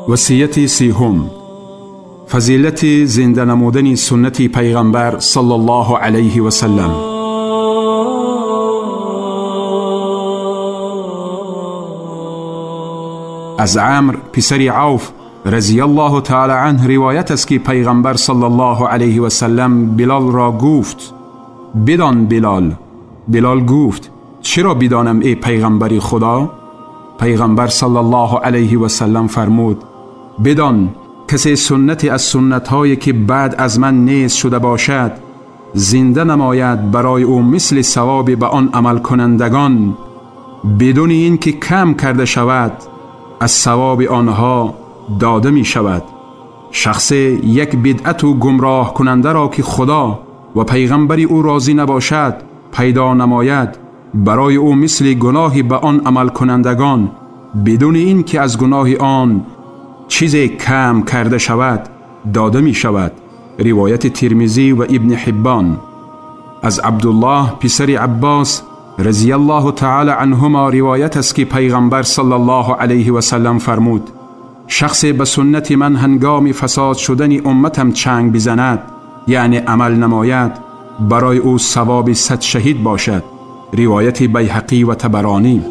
وصیت سیهم، فضیلت زنده نمودن سنت پیغمبر صلی الله علیه و سلم. از عمرو پسر عوف رضی الله تعالی عنه روایت است که پیغمبر صلی الله علیه و سلم بلال را گفت: بدان بلال. بلال گفت: چرا بدانم ای پیغمبر خدا؟ پیغمبر صلی الله علیه و سلم فرمود: بدان کسی سنت از سنت‌هایی که بعد از من نیز شده باشد زنده نماید، برای او مثل ثواب به آن عمل کنندگان بدون این که کم کرده شود از ثواب آنها داده می شود. شخص یک بدعت و گمراه کننده را که خدا و پیغمبر او راضی نباشد پیدا نماید، برای او مثل گناه به آن عمل کنندگان بدون این که از گناه آن چیزی کم کرده شود داده می شود. روایت ترمذی و ابن حبان. از عبدالله پسر عباس رضی الله تعالی عنهما روایت است که پیغمبر صلی الله علیه و سلم فرمود: شخص به سنت من هنگام فساد شدن امتم چنگ بزند، یعنی عمل نماید، برای او ثواب 100 شهید باشد. روایت بیهقی و طبرانی.